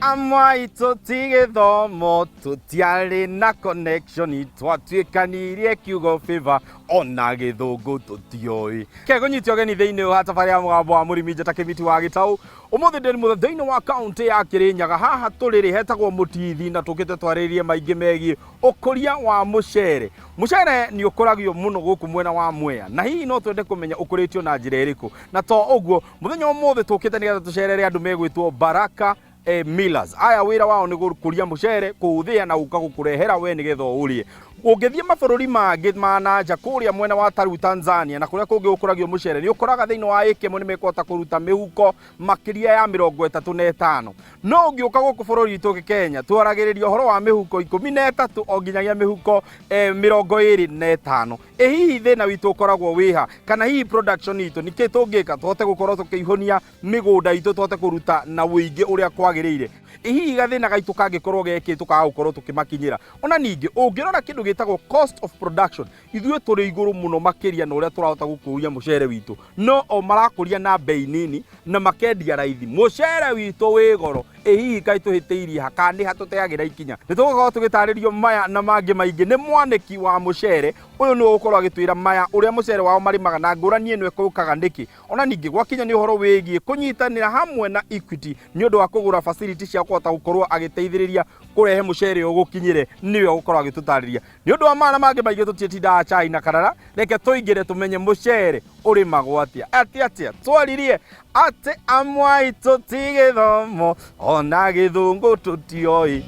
amwe tutigithomo tutiarĩ na connection twatuĩkanirie kiugo favor ona gĩthũngũ tũtioi kegũnyitio geni thĩinĩ wa thabarĩ ya mũgambo wa mũrĩmi Njata Kĩmiti wa Gĩtaũ ũmũthĩ ndĩ mũthĩ thĩinĩ wa kaunti ya Kĩrĩnyaga haha tũrĩ hetagwo Mũtithi na tũkĩte twarĩrĩrie maingĩ megiĩ ũkũria wa mũcere. Mũcere nĩ ũkũragio mũno gũkũ mwena wa Mwea na hihi no twende kũmenya ũkũrĩtio na njĩra ĩrĩkũ, na to ũguo mũthenya ũmũthĩ tũkĩte nĩgetha tũcerere andũ megwĩtwo Baraka Millers. Aya wĩra wao nĩ gũkũria mũcere, kũũthĩa na gũka gũkũrehera we nĩgetha ũrĩe. Ũngĩthiĩ mabũrũri mangĩ ma nanja kũrĩa mwena wa Taru Tanzania na kũrĩa kũngĩ ũkũragio mũcere nĩ ũkoraga thĩinĩ wa ĩka ĩmwe nĩ mekũhota kũruta mĩhuko makĩria ya 35. No ũngĩũka gũkũ bũrũri witũ Kenya twaragĩrĩria ũhoro wa mĩhuko 13 o nginyagia mĩhuko 25. Hihi thĩna witũ ũkoragwo wĩha kana hihi production itũ nĩkĩ tũngĩka tũhote gũkorwo tũkĩihonia mĩgũnda itũ tũhote kũruta na wĩingĩ ũrĩa kwagĩrĩire. Hihi gathĩna gaitũ kangĩkorwo gekĩ tũkagũkorwo tũkĩmakinyĩra. Ona ningĩ ũngĩrora kĩndũ gĩtagwo cost of production, ithuĩ tũrĩ igũrũ mũno makĩria na ũrĩa tũrahota gũkũria mũcere witũ, no o marakũria na bei nini na makendia raithi. Mũcere witũ wĩ goro, hihi kaĩ tũhĩtĩirie haka nĩ hatũteagĩra ikinya. Nĩ tũgũkorwo tũgĩtarĩrio maya na mangĩ maingĩ nĩ mwanĩki wa mũcere ũyũ nĩ ũgũkorwo agĩtwĩra maya ũrĩa mũcere wao marĩmaga na ngũrani ĩno ĩkũkaga nĩkĩ. Ona ningĩ gwakinya nĩ ũhoro wĩgiĩ kũnyitanĩra hamwe na Equity nĩ ũndũ wa kũgũra facility cia kũhota gũkorwo agĩteithĩrĩria kũrehe mũcere ũgũkinyĩre, nĩwe ũgũkorwo agĩtũtarĩria. Nĩ ũndũ wa maya na mangĩ maingĩ tũtitindaga chai na karara, reke tũingĩre tũmenye mũcere ũrĩmagwo atĩa. Atĩa twaririe atĩ amwe aitũ ti gĩthomo ona gĩthũngũ tũtioi.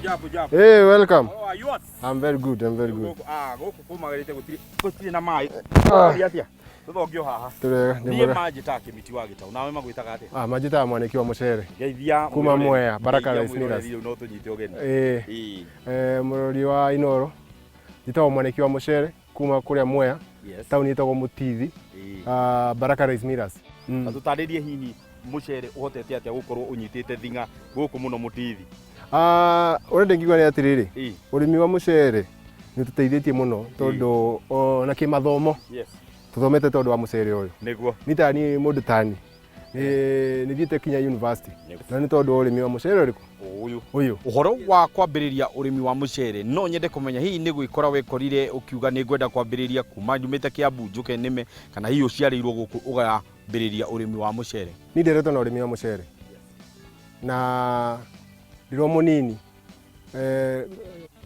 Jambo. Hey, welcome. How are yours? I'm very good. Gũkũ kũmagarĩte gũtirĩ na maĩ. Atĩa? Tũthongio haha. Niĩ Njata Kĩmiti wa Gĩtaũ. Nawe magwĩtaga atĩa? Njĩtaga mwanĩki wa mũcere. Geithia kuma Mwea, Baraka Rice Millers. No tũnyite ũgeni. Mũrori wa Inoro. Njĩtagwo mwanĩki wa mũcere kuma kũrĩa Mwea. Taũni ĩtagwo Mũtithi. Baraka Rice Millers. Tũtarĩrie hihi mũcere ũhotete atĩa gũkorwo ũnyitĩte thing'a gũkũ mũno Mũtithi? Ũrĩa ndĩngĩuga nĩ atĩrĩrĩ, ũrĩmi wa mũcere nĩ ũtũteithĩtie mũno tondũ ona kĩmathomo tũthomete tondũ wa mũcere ũyũ. Nĩguo Nĩ tani mũndũ tani nĩ thiĩte kinya university na nĩ tondũ ũrĩmi wa mũcere ũrĩkũ ũyũ. Ũhoro wa kwambĩrĩria ũrĩmi wa mũcere no nyende kũmenya hihi nĩ gwĩkora wekorire ũkiuga nĩ ngwenda kwambĩrĩria kuma nyumĩte Kiambu njũke nĩme kana hihi ũciarĩirwo gũkũ ũgambĩrĩria ũrĩmi wa mũcere? Niĩ nderetwo na ũrĩmi wa mũcere na ndirwo mũnini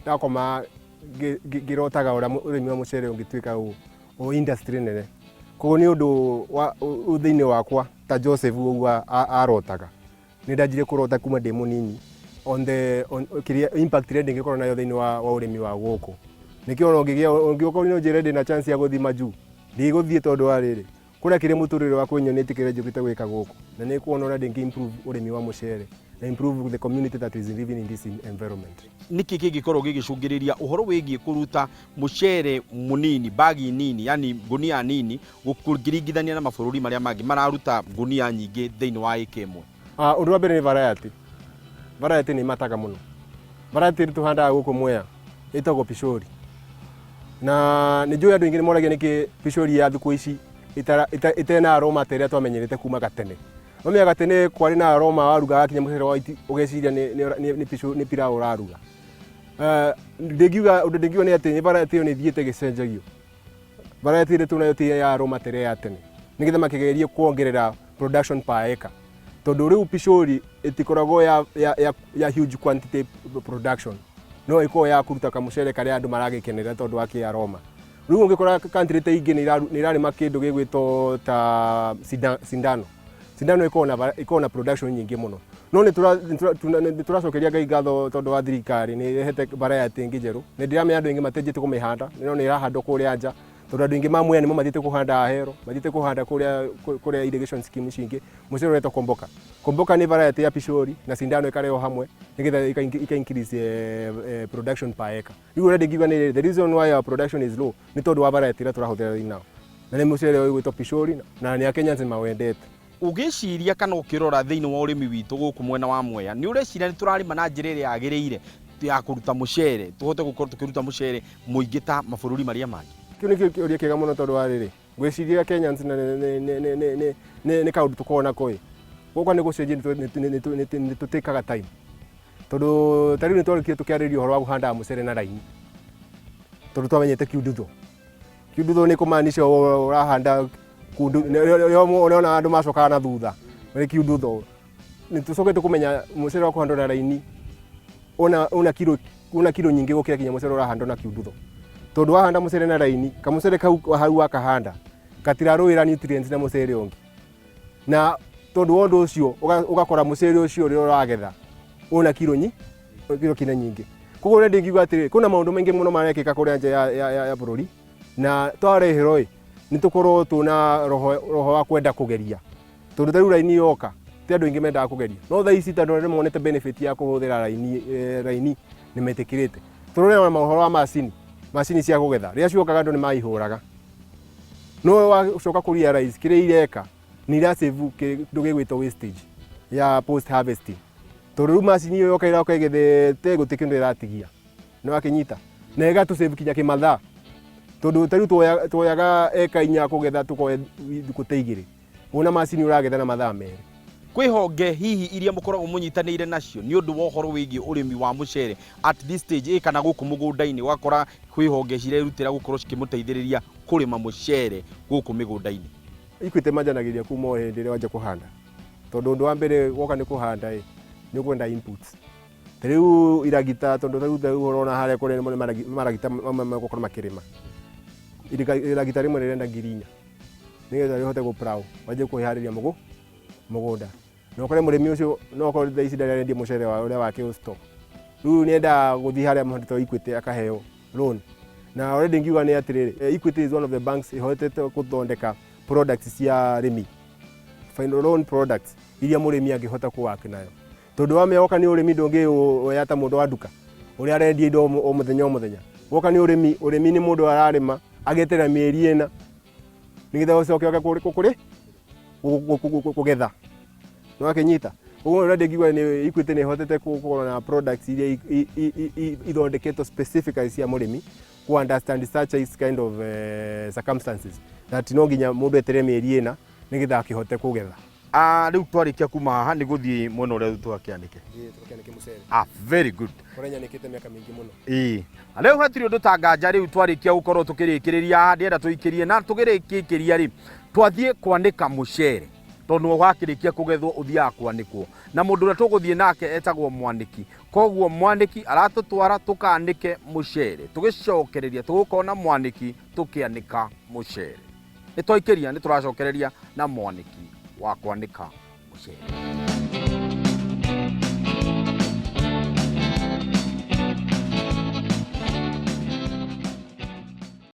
ndakoma ngĩrotaga ũrĩmi wa mũcere ũngĩtuĩka industry nene. Koguo nĩ ũndũ thĩinĩ wakwa ta Joseph ũguo arotaga. Nĩ ndanjire kũrota kuma ndĩ mũnini impact ĩrĩa ndĩngĩkorwo nayo thĩinĩ wa ũrĩmi wa gũkũ. Nĩkĩo ona ũngĩokorwo no njĩre ndĩna chance ya gũthiĩ Maju ndigũthiĩ tondũ wa rĩrĩ kũrĩa kĩrĩ mũtũrĩre wakwa nyonete kĩrĩa njũkĩte gwĩka gũkũ na nĩ kuona ũrĩa ndĩngĩ improve ũrĩmi wa mũcere na improve the community that is living in this environment. Niki kĩngĩkorwo gĩgĩcũngĩrĩria ũhoro wĩgiĩ kũruta mũcere mũnini, bagi nini, yani ngunia nini gũkĩringithania na mabũrũri marĩa mangĩ mararuta ngunia nyingĩ thĩinĩ wa ĩka ĩmwe? Ũndũ wa mbere nĩ variety. Variety nĩ mataga mũno. Variety tũhandaga gũkũ Mwea ĩtagwo Pishori. Na nĩ njũĩ andũ aingĩ nĩ moragia nĩkĩ Pishori ya thikũ ici itena aroma ta ĩrĩa twamenyerete kuma gatene. Nomia gatene kwarĩ na aroma waruga akinya mũcere wa ũgeciria nĩ pilau ũraruga. Ndĩngiuga nĩ atĩ variety nĩ thiĩte gĩcenjagio. Variety ĩrĩa tunayo ti ya aroma ta ĩrĩa ya tene. Nĩgetha makĩgerie kuongerera production per acre. Tondũ rĩu Pishori ĩtikoragwo ya huge quantity production. No ĩkoragwo ya kũruta kamũcere karĩa andũ maragĩkenera tondũ wa kĩaroma. Rĩu ũngĩkora country ta ingĩ nĩ irarĩma kĩndũ gĩgwĩtwo ta Sindano. Sindano ĩkoragwo na production nyingĩ mũno. No nĩ tũracokeria Ngai ngatho tondũ wa thirikari nĩ ĩrehete variety ĩngĩ njerũ. Nĩ ndĩramenya andũ aingĩ matenjete kũmĩhanda, no nĩ ĩrahandwo kũrĩa nja. Tondũ andũ aingĩ ma Mwea nĩmo mathiĩte kũhanda Ahero, mathiĩte kũhanda kũrĩa irrigation scheme cingĩ. Mũcere ũretwo Komboka. Komboka nĩ variety ya Pishori na Sindano ĩkarehwo hamwe nĩgetha ika increase production per acre. Rĩu ũrĩa ndĩngiuga nĩ the reason why our production is low nĩ tondũ wa variety ĩrĩa tũrahũthĩra thĩinĩ nao. Na nĩ mũcere ũyũ wĩtwo Pishori na nĩ Akenyans mawendete. Ũgĩciria kana ũkĩrora thĩinĩ wa ũrĩmi witũ gũkũ mwena wa Mwea nĩ ũreciria nĩ tũrarĩma na njĩra ĩrĩa yagĩrĩire ya kũruta mũcere, tũhote gũkorwo tũkĩruta mũcere mũingĩ ta mabũrũri marĩa mangĩ? Kĩu nĩ kĩũria kĩega mũno tondũ wa rĩrĩ gwiciria Kenyans nä kaå ndå tå korwo nako gåkwa nä gå cenjia nä tå tä kaga time tondå tarä u nä twarä kire tå kä arä ria å horo wa gå handaga må cere na raini tondå twamenyete kiundutho nä kå maanisha å rahanda ona andå macokaga na thutha nä kiundutho nä tå cokete kå menya må cere wa kå handwo na raini una kiro nyingä gå kä ra kinya må cere å rahandwo na kiundutho tondå wahanda må cere na raini kamå cere kau hau wakahanda gatirarå ä ra nutrients na må cere å ngä na tondå wa å ndå å cio å gakora må cere å cio rä å ragetha una kiro kina nyingä koguo nä ndä ngiuga atä kwä na maå ndå maingä må no marekä ka kå rä a nja ya bå rå ri na twareherwo nä tå korwo twä na roho wa kwenda kå geria tondå tarä u raini yoka tä andå aingä mendaga kå geria no thaa ici tondå nä monete benefit ya kå hå thä ra raini nä metä kä rä te tå rå rä mahoro wa macini cia kå getha rä a ciokaga andå nä maihå raga no wacoka kå realize kä rä ireka nä iracevu kä ndå gä gwä two wastage ya post harvesting tondå rä u macini ä yo yoka ä igethete gå tä kä ndå ä ratigia nä wakä nyita na ĩgatå save kinya kä mathaa tondå tarä u twoyaga eka inya kå getha tå koe thikå ta igä rä wona macini å ragetha na mathaa merä kwĩ honge hihi iria mũkoragwo mũnyitanĩire nacio nĩ ũndũ wa ũhoro wĩgiĩ ũrĩmi wa mũcere at this stage kana gũkũ mũgũnda-inĩ ũgakora kwĩ honge cirerutĩra gũkorwo cikĩmũteithĩrĩria kũrĩma mũcere gũkũ mĩgũnda-inĩ? Equity manjanagĩria kuma o hĩndĩ ĩrĩa wanja kũhanda tondũ ũndũ wa mbere woka nĩ kũhanda nĩ ũkwenda inputs ta rĩu iragita tondũ rĩu ũrona harĩa kũrĩa maragita magũkorwo makĩrĩma iragita rĩmwe rĩrenda ngiri 4 nĩgetha rĩhote gũ plow wanjie kũharĩria mũgũnda na ũkore mũrĩmi ũcio no ũkorwo thaa ici ndarendia mũcere ũrĩa wake ũ stock rĩu nĩenda gũthiĩ harĩa mũhotete Equity akaheo loan na already ngiuga nĩ atĩrĩrĩ Equity is one of the banks ihotete gũthondeka products cia rĩmi final loan products iria mũrĩmi angĩhota kũwaka nayo tondũ wa mĩoka nĩ ũrĩmi ndũngĩoya ta mũndũ wa nduka ũrĩa arendia indo o mũthenya woka nĩ ũrĩmi nĩ mũndũ ararĩma ageterera mĩeri ĩna nĩgetha ũcoke oke kũrĩ kũgetha no akĩnyita ũguo already ngiuga nĩ Equity nĩ ihotete gũkorwo na products iria ithondeketwo specifically cia mũrĩmi ku understand such kind of circumstances that no nginya mũndũ eterere mĩeri ĩna nĩgetha akĩhote kũgetha. Rĩu twarĩkia kuma haha nĩ gũthiĩ mwena ũrĩa twakĩanĩke. Twakĩanĩke mũcere. Very good. Kũrĩa nyanĩkĩte mĩaka mĩingĩ mũno. Rĩu hatirĩ ũndũ ta nganja rĩu twarĩkia gũkorwo tũkĩrĩkĩrĩria haha ndĩrenda tũikĩrie na tũgĩrĩkĩria rĩ twathiĩ kwanĩka mũcere tondũ wakĩrĩkia kũgethwo ũthiaga kwanĩkwo na mũndũ ũrĩa tũgũthiĩ nake etagwo mwanĩki koguo mwanĩki aratũtwara tũkanĩke mũcere tũgĩcokereria tũgũkorwo na mwanĩki tũkĩanĩka mũcere nĩ twaikĩria nĩ tũracokereria na mwanĩki wa kwanĩka mũcere.